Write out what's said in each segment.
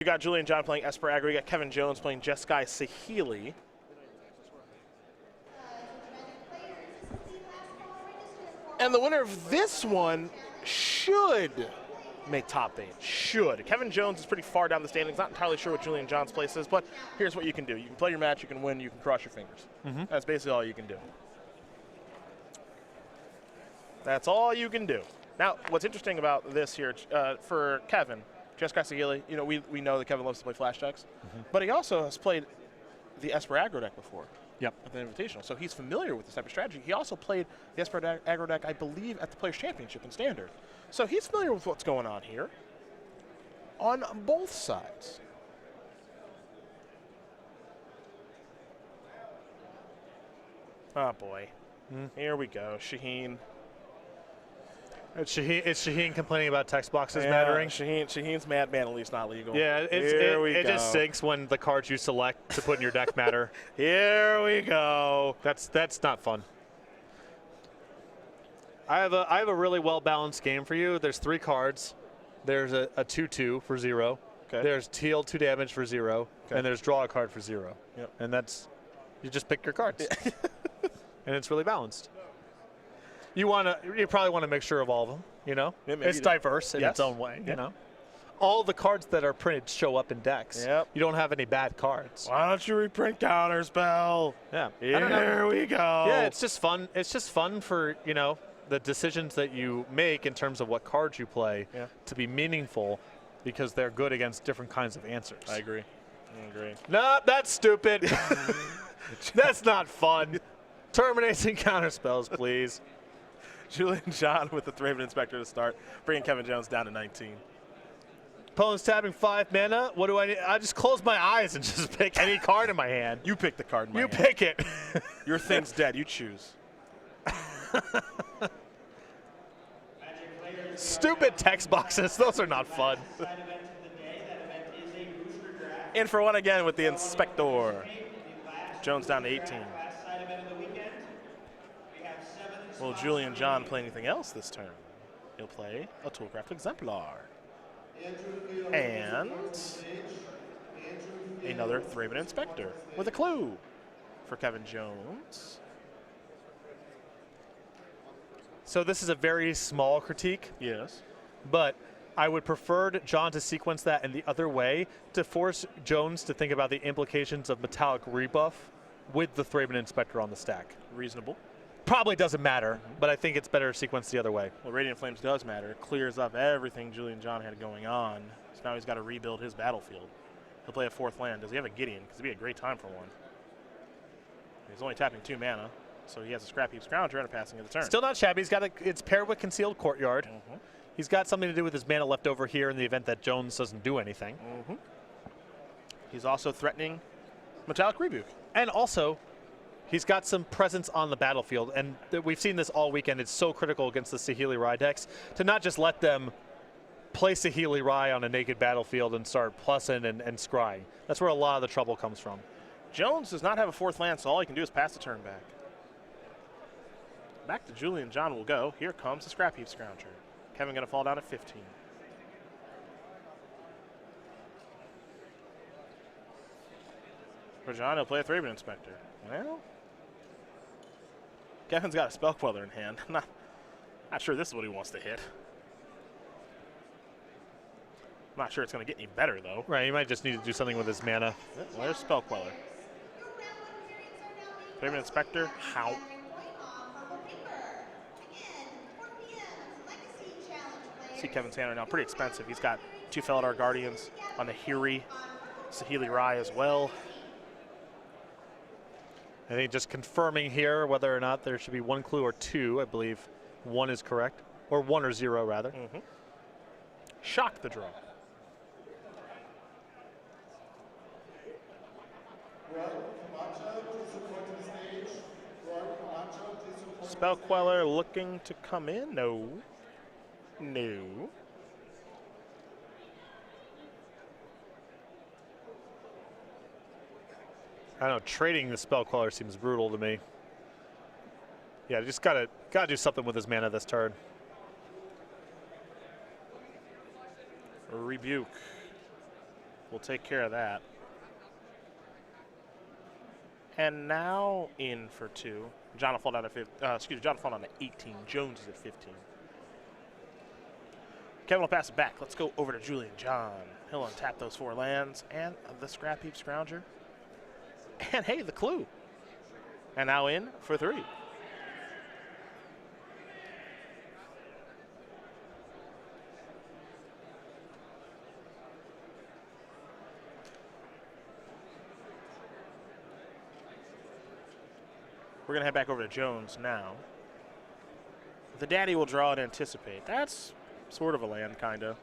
You got Julian John playing Esper Aggro. You got Kevin Jones playing SCGCOL. And the winner of this one should make top 8. Should. Kevin Jones is pretty far down the standings. Not entirely sure what Julian John's place is, but here's what you can do. You can play your match, you can win, you can cross your fingers. That's basically all you can do. That's all you can do. Now, what's interesting about this here for Kevin, SCGCOL, you know, we know that Kevin loves to play flash decks, but he also has played the Esper Aggro deck before. Yep. At the Invitational. So he's familiar with this type of strategy. He also played the Esper Aggro deck, I believe, at the Players' Championship in Standard. So he's familiar with what's going on here on both sides. Oh, boy. Here we go. Shaheen. It's Shaheen complaining about text boxes mattering. Shaheen's Madman, at least not legal. Yeah, it just stinks when the cards you select to put in your deck matter. Here we go. That's not fun. I have a really well balanced game for you. There's 3 cards. There's a 2/2 for 0. Okay. There's heal 2 damage for 0, and there's draw a card for 0. Yep. And that's, you just pick your cards, and it's really balanced. You probably want to make sure of all of them, you know? Yeah, it's diverse in its own way, you know? All the cards that are printed show up in decks. Yep. You don't have any bad cards. Why don't you reprint Counterspell? Yeah. Here we go. Yeah, it's just fun. It's just fun for, you know, the decisions that you make in terms of what cards you play to be meaningful because they're good against different kinds of answers. I agree. No, that's stupid. That's not fun. Terminating counterspells, please. Julian John with the Thraven Inspector to start, bringing Kevin Jones down to 19. Opponent's tapping 5 mana. What do I need? I just close my eyes and just pick any card in my hand. You pick the card in my hand. You pick it. Your thing's dead. You choose. Stupid text boxes. Those are not fun. In for one again with the Inspector. Jones down to 18. Will Julian John play anything else this turn? He'll play a Toolcraft Exemplar. And another Thraven Inspector with a clue for Kevin Jones. So this is a very small critique. Yes. But I would prefer John to sequence that in the other way to force Jones to think about the implications of Metallic Rebuff with the Thraven Inspector on the stack. Reasonable. Probably doesn't matter, but I think it's better sequenced the other way. Well, Radiant Flames does matter. It clears up everything Julian John had going on. So now he's got to rebuild his battlefield. He'll play a 4th land. Does he have a Gideon? Because it'd be a great time for one. He's only tapping 2 mana, so he has a Scrap Heap Scrounger and a passing of the turn. Still not shabby. It's paired with Concealed Courtyard. He's got something to do with his mana left over here in the event that Jones doesn't do anything. He's also threatening Metallic Rebuke. And also, he's got some presence on the battlefield, and we've seen this all weekend. It's so critical against the Saheeli Rai decks to not just let them play Saheeli Rai on a naked battlefield and start plussing and scrying. That's where a lot of the trouble comes from. Jones does not have a 4th land, so all he can do is pass the turn back. Back to Julian John will go. Here comes the Scrap Heap Scrounger. Kevin going to fall down at 15. For John, he'll play a Thraven Inspector. Well, Kevin's got a Spell Queller in hand. Not sure this is what he wants to hit. I'm not sure it's going to get any better, though. Right, he might just need to do something with his mana. Well, there's Spell Queller. Thraven Inspector, how? See Kevin's hand right now, pretty expensive. He's got 2 Felidar Guardians on the Hiri, Saheeli Rai as well. I think just confirming here whether or not there should be 1 clue or 2. I believe 1 is correct, or 1 or 0 rather. Shock the draw. Spell Queller looking to come in? No. No. I don't know, trading the Spell Queller seems brutal to me. Yeah, just gotta do something with his mana this turn. Rebuke. will take care of that. And now in for 2. John will fall down to John will fall down to 18. Jones is at 15. Kevin will pass it back. Let's go over to Julian John. He'll untap those 4 lands and the Scrap Heap Scrounger. And hey, the clue. And now in for 3. We're going to head back over to Jones now. The daddy will draw and anticipate. That's sort of a land, kind of.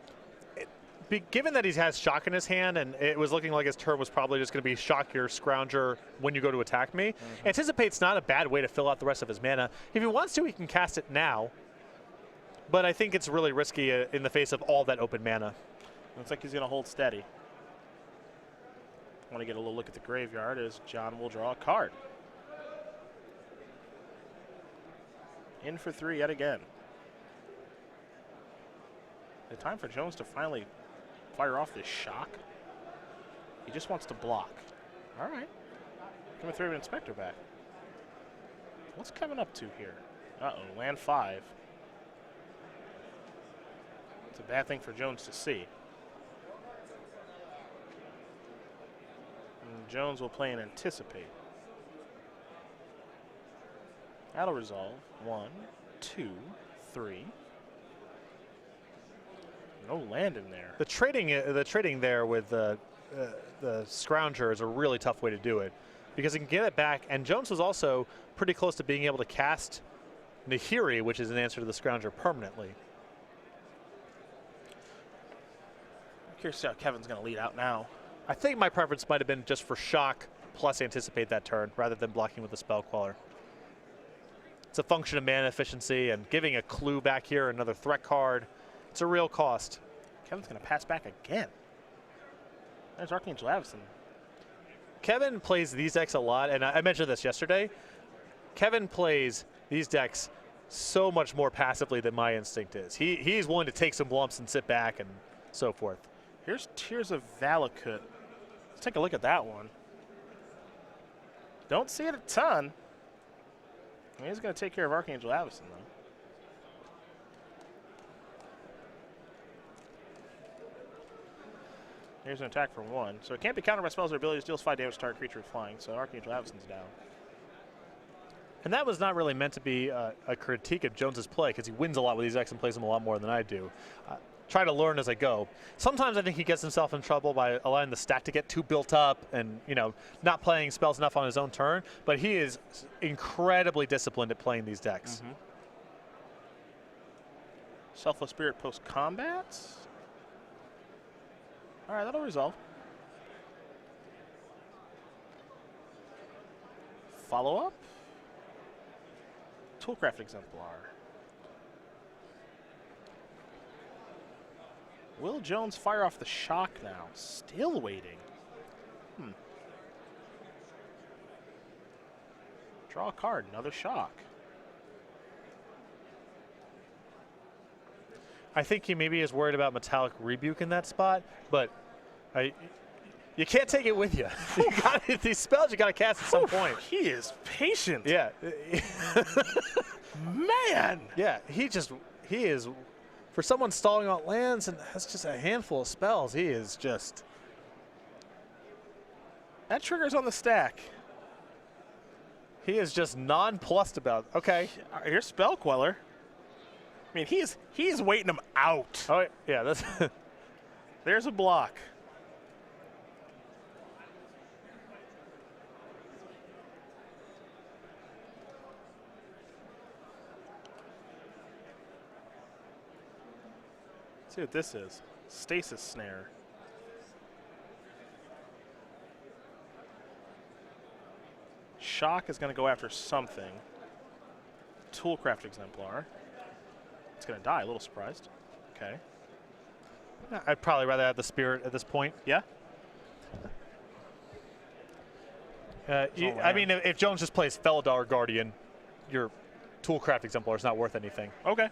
Given that he has shock in his hand, and it was looking like his turn was probably just going to be shock your Scrounger when you go to attack me, Anticipate's not a bad way to fill out the rest of his mana. If he wants to, he can cast it now. But I think it's really risky in the face of all that open mana. Looks like he's going to hold steady. Want to get a little look at the graveyard as John will draw a card. In for 3 yet again. The time for Jones to finally fire off this shock. He just wants to block. All right. Give a 3 Inspector back. What's Kevin up to here? Uh-oh, land 5. It's a bad thing for Jones to see. And Jones will play and anticipate. That'll resolve. 1, 2, 3. No land in there. The trading there with the Scrounger is a really tough way to do it because he can get it back. And Jones was also pretty close to being able to cast Nahiri, which is an answer to the Scrounger permanently. I'm curious how Kevin's going to lead out now. I think my preference might have been just for shock plus anticipate that turn rather than blocking with the Spell Queller. It's a function of mana efficiency and giving a clue back here, another threat card. It's a real cost. Kevin's going to pass back again. There's Archangel Avison. Kevin plays these decks a lot, and I mentioned this yesterday. Kevin plays these decks so much more passively than my instinct is. He's willing to take some lumps and sit back and so forth. Here's Tears of Valakut. Let's take a look at that one. Don't see it a ton. He's going to take care of Archangel Avison, though. Here's an attack for 1. So it can't be countered by spells or abilities. Deals 5 damage to target creature with flying. So Archangel Avison's down. And that was not really meant to be a critique of Jones's play because he wins a lot with these decks and plays them a lot more than I do. Try to learn as I go. Sometimes I think he gets himself in trouble by allowing the stack to get too built up and, you know, not playing spells enough on his own turn. But he is incredibly disciplined at playing these decks. Selfless Spirit post-combat. All right, that'll resolve. Follow-up. Toolcraft Exemplar. Will Jones fire off the shock now? Still waiting. Draw a card, another shock. I think he maybe is worried about Metallic Rebuke in that spot, but you can't take it with you. These spells you got to cast at some point. He is patient. Yeah. Man. Yeah, he is, for someone stalling out lands and has just a handful of spells, he is just. That trigger's on the stack. He is just nonplussed about it. Okay. Here's Spell Queller. I mean, he is waiting him out. Oh, yeah, that's There's a block. Let's see what this is. Stasis Snare. Shock is going to go after something. Toolcraft Exemplar. It's going to die. A little surprised. Okay. I'd probably rather have the Spirit at this point. Yeah? I mean, if Jones just plays Felidar Guardian, your Toolcraft Exemplar is not worth anything. Okay.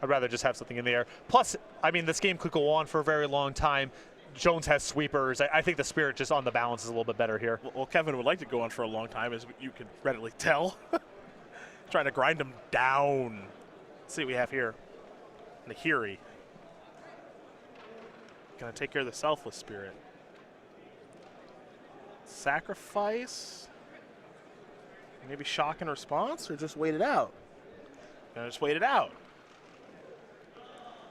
I'd rather just have something in the air. Plus, I mean, this game could go on for a very long time. Jones has sweepers. I think the Spirit just on the balance is a little bit better here. Well, Kevin would like to go on for a long time, as you can readily tell. Trying to grind him down. Let's see what we have here. Nahiri. Gonna take care of the Selfless Spirit. Sacrifice. Maybe shock in response, or just wait it out? Gonna just wait it out.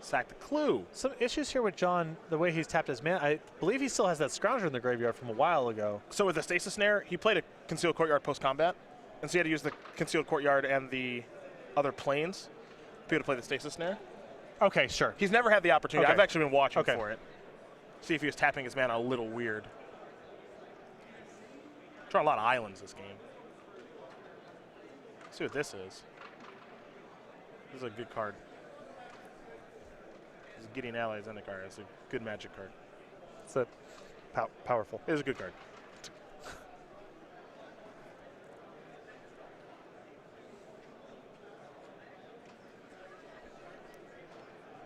Sack the Clue. Some issues here with John, the way he's tapped his mana. I believe he still has that Scrounger in the graveyard from a while ago. So with the Stasis Snare, he played a Concealed Courtyard post-combat, and so he had to use the Concealed Courtyard and the other planes to be able to play the Stasis Snare. Okay, sure. He's never had the opportunity. Okay. I've actually been watching Okay. for it. See if he was tapping his mana a little weird. Draw a lot of islands this game. Let's see what this is. This is a good card. This is Gideon Allies and a card. It's a good Magic card. It's a powerful. It is a good card.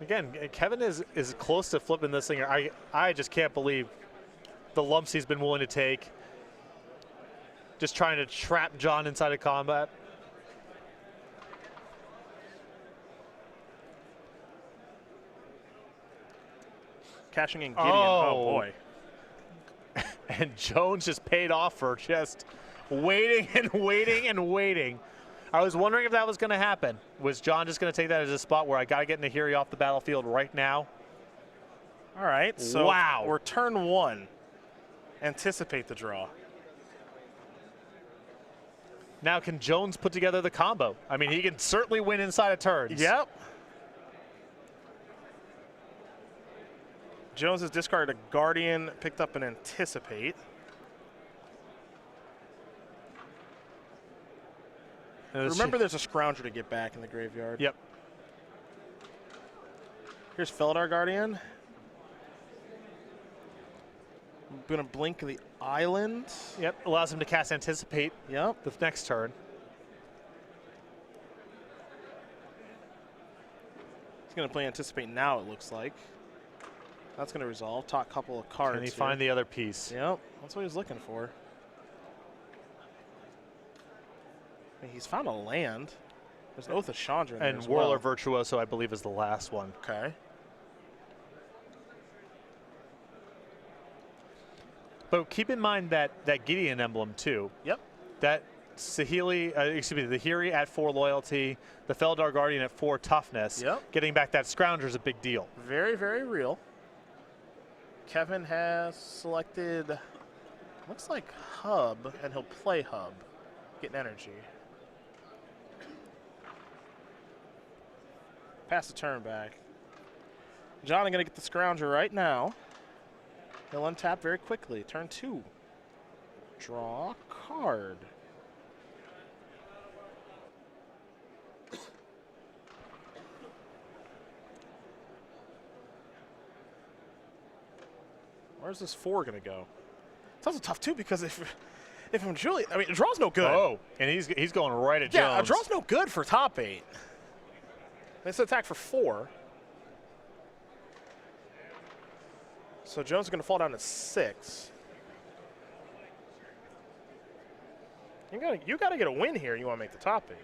Again, Kevin is close to flipping this thing. I just can't believe the lumps he's been willing to take. Just trying to trap John inside of combat. Cashing in Gideon. Oh boy. And Jones just paid off for just waiting and waiting and waiting. I was wondering if that was going to happen. Was John just going to take that as a spot where I got to get Nahiri off the battlefield right now? All right. So wow. We're turn 1. Anticipate the draw. Now can Jones put together the combo? I mean, he can certainly win inside of turns. Yep. Jones has discarded a Guardian, picked up an Anticipate. Remember, there's a Scrounger to get back in the graveyard. Yep. Here's Feldar Guardian. I'm going to blink the island. Yep, allows him to cast Anticipate. Yep. The next turn. He's going to play Anticipate now, it looks like. That's going to resolve. Top couple of cards. Can he find the other piece? Yep, that's what he was looking for. I mean, he's found a land. There's an Oath of Chandra in there as Whirler well. Virtuoso, I believe, is the last one. Okay. But keep in mind that Gideon emblem, too. Yep. That Nahiri at 4 loyalty, the Feldar Guardian at 4 toughness. Yep. Getting back that Scrounger is a big deal. Very, very real. Kevin has selected, looks like Hub, and he'll play Hub. Getting energy. Pass the turn back. John, I'm going to get the Scrounger right now. He'll untap very quickly. Turn 2. Draw a card. Where's this 4 going to go? It's also tough, too, because if I'm Julian, I mean, a draw's no good. Oh, and he's going right at Jones. Yeah, a draw's no good for top 8. Let's attack for 4. So Jones is going to fall down to 6. You got to get a win here. You want to make the top 8.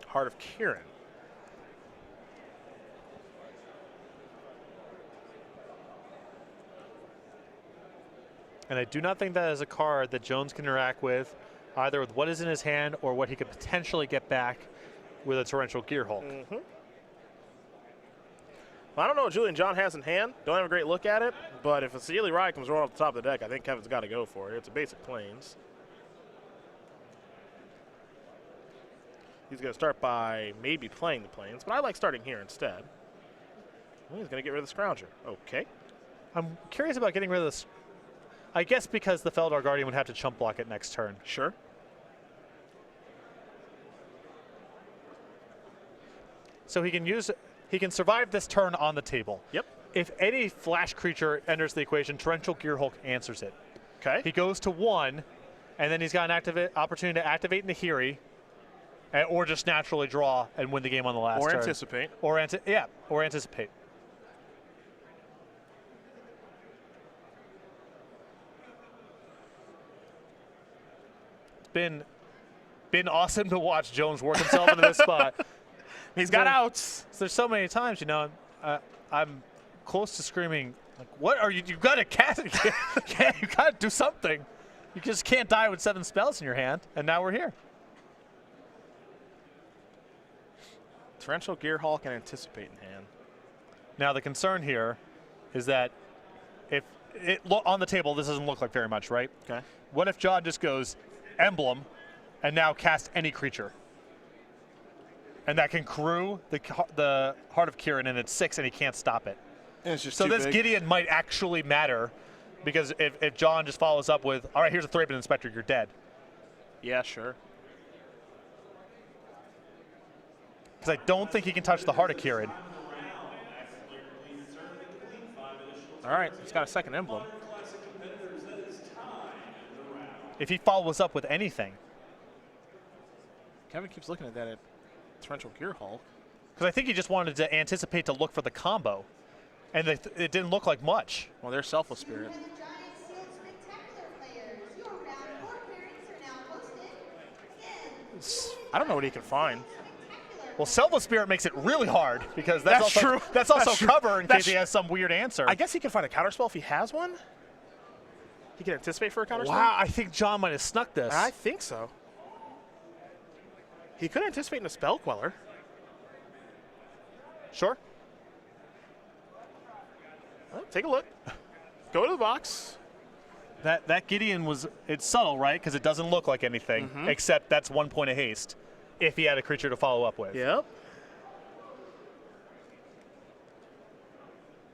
Heart of Kieran. And I do not think that is a card that Jones can interact with, either with what is in his hand or what he could potentially get back with a Torrential Gearhulk. Mm-hmm. Well, I don't know what Julian John has in hand. Don't have a great look at it. But if a Saheeli Rai comes rolling off the top of the deck, I think Kevin's got to go for it. It's a basic plains. He's going to start by maybe playing the plains, but I like starting here instead. Well, he's going to get rid of the Scrounger. Okay. I'm curious about getting rid of this. I guess because the Feldar Guardian would have to chump block it next turn. Sure. So he can survive this turn on the table. Yep. If any flash creature enters the equation, Torrential Gearhulk answers it. Okay. He goes to 1, And then he's got an opportunity to activate Nahiri, or just naturally draw and win the game on the last Or turn. anticipate. Or anticipate. It's been awesome to watch Jones work himself into this spot. He's got outs. There's so many times, I'm close to screaming, like, what are you? You got to cast it. You got to do something. You just can't die with 7 spells in your hand, and now we're here. Torrential Gearhulk and anticipate in hand. Now the concern here is that if on the table, this doesn't look like very much, right? Okay. What if John just goes Emblem and now casts any creature? And that can crew the Heart of Kirin, and it's 6, and he can't stop it. And it's just so too this big. Gideon might actually matter, because if John just follows up with, all right, here's a Thraben Inspector, you're dead. Yeah, sure. Because I don't think he can touch the Heart of Kirin. All right, he's got a second emblem. If he follows up with anything. Kevin keeps looking at that at Torrential Gearhulk. Because I think he just wanted to anticipate to look for the combo. And it didn't look like much. Well, there's Selfless Spirit. I don't know what he can find. Well, Selfless Spirit makes it really hard, because that's That's also, true. That's also That's true. cover in That's case he has some weird answer. I guess he can find a counterspell if he has one. He can anticipate for a counterspell. Wow, I think John might have snuck this. I think so. He could anticipate in a Spell Queller. Sure. Well, take a look. Go to the box. That Gideon it's subtle, right? Because it doesn't look like anything, except that's 1 point of haste if he had a creature to follow up with. Yep.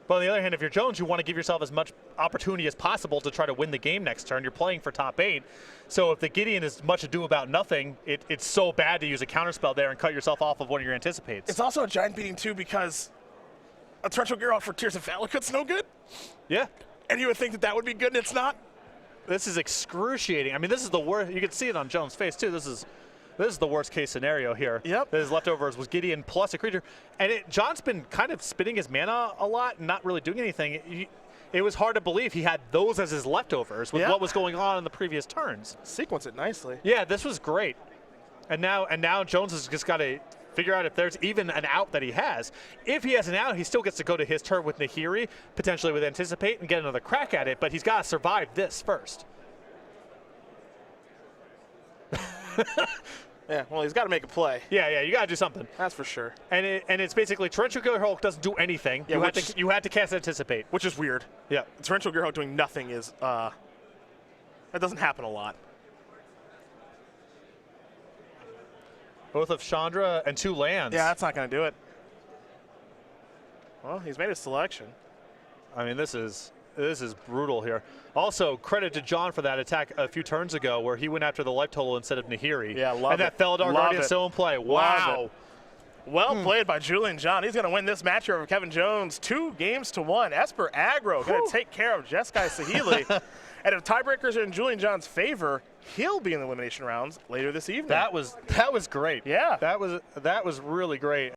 But on the other hand, if you're Jones, you want to give yourself as much opportunity as possible to try to win the game next turn. You're playing for top 8. So if the Gideon is much ado about nothing, it's so bad to use a counterspell there and cut yourself off of one of your anticipates. It's also a giant beating, too, because a Torrential Gearhulk for Tears of Valakut's no good. Yeah. And you would think that would be good, and it's not. This is excruciating. I mean, this is the worst. You can see it on Jones' face, too. This is the worst case scenario here. Yep. His leftovers was Gideon plus a creature. And John's been kind of spinning his mana a lot and not really doing anything. It was hard to believe he had those as his leftovers with what was going on in the previous turns. Sequence it nicely. Yeah, this was great. And now Jones has just got to figure out if there's even an out that he has. If he has an out, he still gets to go to his turn with Nahiri, potentially with Anticipate, and get another crack at it, but he's got to survive this first. Yeah, well, he's got to make a play. Yeah, you got to do something. That's for sure. And it's basically Torrential Gearhulk doesn't do anything. Yeah, you had to cast Anticipate. Which is weird. Yeah. Torrential Gearhulk doing nothing is, that doesn't happen a lot. Both of Chandra and 2 lands. Yeah, that's not going to do it. Well, he's made his selection. I mean, this is brutal here. Also, credit to John for that attack a few turns ago where he went after the life total instead of Nahiri. Yeah, love and it. that Feldar Love Guardian it. still in play. Love Wow. it. Well played by Julian John. He's going to win this match over Kevin Jones 2-1. Esper Aggro going to take care of Jeskai Sahili. And if tiebreakers are in Julian John's favor, he'll be in the elimination rounds later this evening. That was great. Yeah. That was really great.